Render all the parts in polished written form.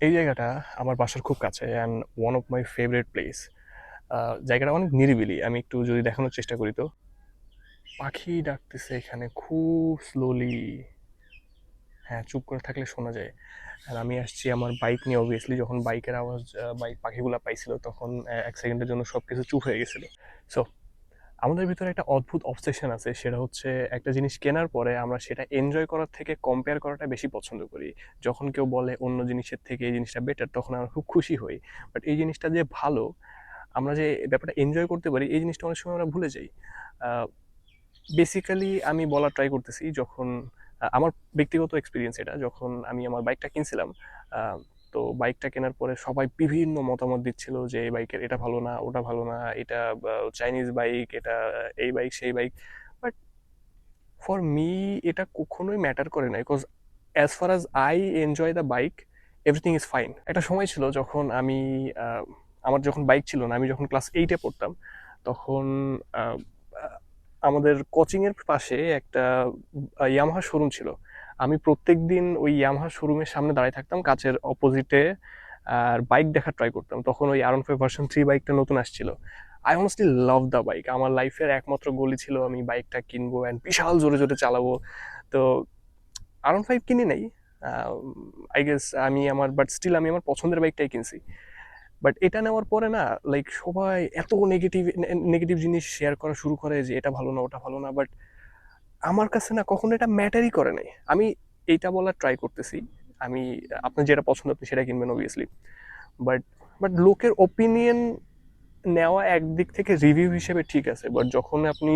এই জায়গাটা আমার বাসার খুব কাছে and one of my favourite place. জায়গাটা অনেক নিরিবিলি। আমি একটু যদি দেখানোর চেষ্টা করি তো, পাখি ডাকতেছে এখানে খুব স্লোলি। হ্যাঁ, চুপ করে থাকলে শোনা যায়। আর আমি আসছি আমার বাইক নিয়ে, অবভিয়াসলি যখন বাইকের আওয়াজ বাইক পাখিগুলা পাইছিল তখন এক সেকেন্ডের জন্য সব কিছু চুপ হয়ে গেছিল। সো আমাদের ভিতরে একটা অদ্ভুত অবসেশন আছে, সেটা হচ্ছে একটা জিনিস কেনার পরে আমরা সেটা এনজয় করার থেকে কম্পেয়ার করাটা বেশি পছন্দ করি। যখন কেউ বলে অন্য জিনিসের থেকে এই জিনিসটা বেটার, তখন আমরা খুব খুশি হই। বাট এই জিনিসটা যে ভালো, আমরা যে ব্যাপারটা এনজয় করতে পারি, এই জিনিসটা অনেক সময় আমরা ভুলে যাই। বেসিক্যালি আমি বলার ট্রাই করতেছি, যখন আমার ব্যক্তিগত এক্সপিরিয়েন্স এটা, যখন আমি আমার বাইকটা কিনছিলাম, আহ, তো বাইকটা কেনার পরে সবাই বিভিন্ন মতামত দিচ্ছিল যে এই বাইকের এটা ভালো না, ওটা ভালো না, এটা চাইনিজ বাইক, এটা এই বাইক সেই বাইক। বাট ফর মি এটা কখনোই ম্যাটার করে না, because as far as I enjoy the bike, everything is fine. একটা সময় ছিল যখন আমি আহ, আমার যখন বাইক ছিল না, আমি যখন ক্লাস 8-এ পড়তাম, তখন আহ, আহ, আমাদের কোচিং এর পাশে একটা ইয়ামাহা শোরুম ছিল। আমি প্রত্যেক দিন ওই ইয়ামাহা শোরুমের সামনে দাঁড়িয়ে থাকতাম, কাচের অপোজিটে, আর বাইক দেখার ট্রাই করতাম। তখন ওই R15 ভার্সন 3 বাইকটা নতুন আসছিল। I honestly love the bike. আমার লাইফের একমাত্র গোলই ছিল আমি বাইকটা কিনবো অ্যান্ড বিশাল জোরে জোরে চালাবো। তো R15 কিনি নাই, আই গেস আমি আমার, বাট স্টিল আমি আমার পছন্দের বাইকটাই কিনছি। বাট এটা নেওয়ার পরে না, লাইক সবাই এত নেগেটিভ নেগেটিভ জিনিস শেয়ার করা শুরু করে যে এটা ভালো না, ওটা ভালো না। বাট আমার কাছে না কখনো এটা ম্যাটারই করে নাই। আমি এইটা বলার ট্রাই করতেছি, আমি, আপনার যেটা পছন্দ আপনি সেটা কিনবেন অবভিয়াসলি। বাট বাট লোকের ওপিনিয়ন নেওয়া একদিক থেকে রিভিউ হিসেবে ঠিক আছে, বাট যখন আপনি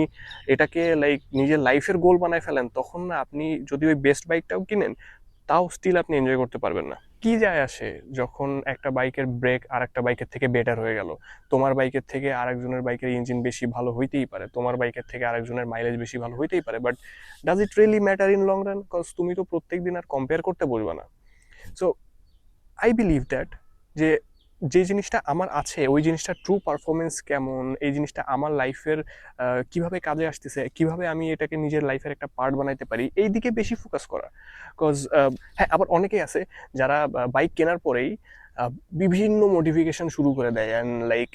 এটাকে লাইক নিজের লাইফের গোল বানায় ফেলেন, তখন না আপনি যদি ওই বেস্ট বাইকটাও কিনেন, তাও স্টিল আপনি এনজয় করতে পারবেন না। কি যায় আসে যখন একটা বাইকের ব্রেক আর একটা বাইকের থেকে বেটার হয়ে গেল? তোমার বাইকের থেকে আরেকজনের বাইকের ইঞ্জিন বেশি ভালো হইতেই পারে, তোমার বাইকের থেকে আরেকজনের মাইলেজ বেশি ভালো হইতেই পারে, but does it really matter in long run? Cause তুমি তো প্রত্যেকদিন আর কম্পেয়ার করতে বলবে না। সো আই বিলিভ দ্যাট, যে যে জিনিসটা আমার আছে ওই জিনিসটা ট্রু পারফরমেন্স কেমন, এই জিনিসটা আমার লাইফের কিভাবে কাজে আসতেছে, কিভাবে আমি এটাকে নিজের লাইফের একটা পার্ট বানাইতে পারি, এই দিকে বেশি ফোকাস করা। বিকজ হ্যাঁ, আবার অনেকেই আছে যারা বাইক কেনার পরেই আহ, বিভিন্ন মডিফিকেশন শুরু করে দেয়, and like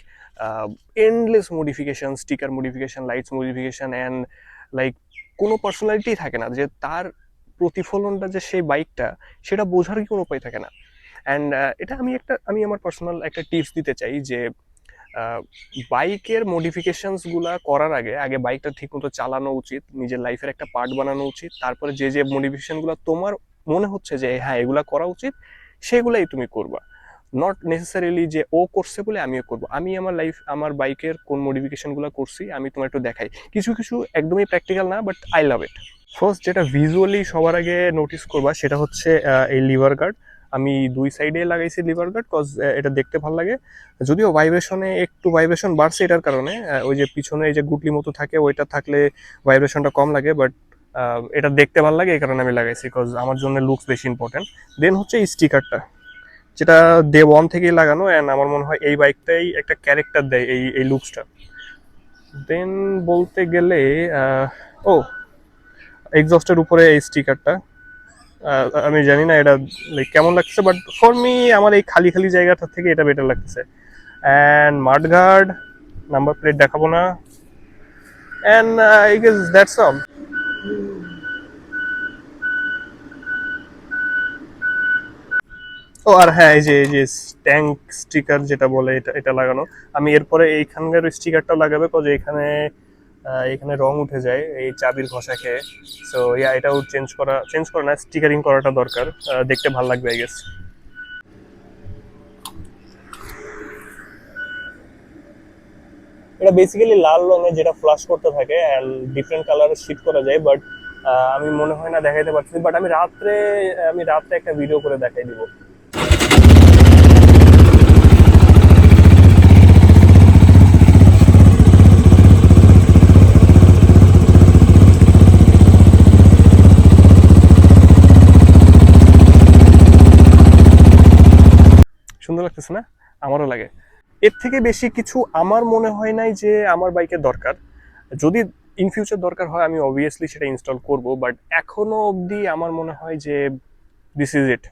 endless modification, sticker modification, lights modification, and like কোনো পার্সোনালিটি থাকে না যে তার প্রতিফলনটা যে সেই বাইকটা, সেটা বোঝার কি কোনো উপায় থাকে না। অ্যান্ড এটা আমি আমার পার্সোনাল একটা টিপস দিতে চাই যে বাইকের মডিফিকেশনস গুলা করার আগে আগে বাইকটা ঠিক মতো চালানো উচিত, নিজের লাইফের একটা পার্ট বানানো উচিত। তারপরে যে যে মডিফিকেশন গুলো তোমার মনে হচ্ছে যে হ্যাঁ এগুলা করা উচিত, সেগুলাই তুমি করবা। নট নেসেসারিলি যে ও করছে বলে আমিও করব। আমি আমার বাইকের কোন মডিফিকেশন গুলো করছি আমি তোমার একটু দেখাই। কিছু কিছু একদমই প্র্যাকটিক্যাল না, but I love it. First যেটা ভিজুয়ালি সবার আগে নোটিস করবা সেটা হচ্ছে এই লিভার গার্ড। আমি দুই সাইডে লাগাইছি লিভার গার্ড, কজ এটা দেখতে ভালো লাগে। যদিও ভাইব্রেশনে একটু ভাইব্রেশন বাড়ছে এটার কারণে, ওই যে পিছনে এই যে গুটলি মতো থাকে ওইটা থাকলে ভাইব্রেশনটা কম লাগে, বাট এটা দেখতে ভালো লাগে এই কারণে আমি লাগাইছি, কজ আমার জন্য লুকস বেশি ইম্পর্টেন্ট। দেন হচ্ছে এই স্টিকারটা, যেটা ডে 1 থেকেই লাগানো, অ্যান্ড আমার মনে হয় এই বাইকটাই একটা ক্যারেক্টার দেয় এই এই লুকসটা। দেন বলতে গেলে ও এক্সস্টের উপরে এই স্টিকারটা, আমি জানি না এটা লাইক কেমন লাগছে, বাট ফর মি আমার এই খালি খালি জায়গাটা থেকে এটা বেটার লাগতেছে। অ্যান্ড মাডগার্ড, নাম্বার প্লেট দেখাবো না। And I guess that's all. ও আর হ্যাঁ, এই যে ট্যাঙ্ক স্টিকার যেটা বলে, এটা এটা লাগানো। আমি এরপরে এইখানকার স্টিকারটাও লাগাবে, কজ এখানে এখানে রং উঠে যায় এই চাবির ঘষা খেয়ে। সো ইয়া, এটাও চেঞ্জ করা না, স্টিকারিং করাটা দরকার, দেখতে ভালো লাগবে আই গেস। এটা বেসিক্যালি লাল রঙের, যেটা ফ্লাশ করতে থাকে অ্যান্ড ডিফারেন্ট কালারের শীট করা যায়, বাট আমি মনে হয় না দেখাইতে পারছি, বাট আমি রাত্রে একটা ভিডিও করে দেখাই দিব। সুন্দর লাগতেছে না? আমারও লাগে। এর থেকে বেশি কিছু আমার মনে হয় নাই যে আমার বাইকের দরকার। যদি ইন ফিউচার দরকার হয় আমি অবভিয়াসলি সেটা ইনস্টল করব, বাট এখনো অবধি আমার মনে হয় যে দিস ইজ ইট।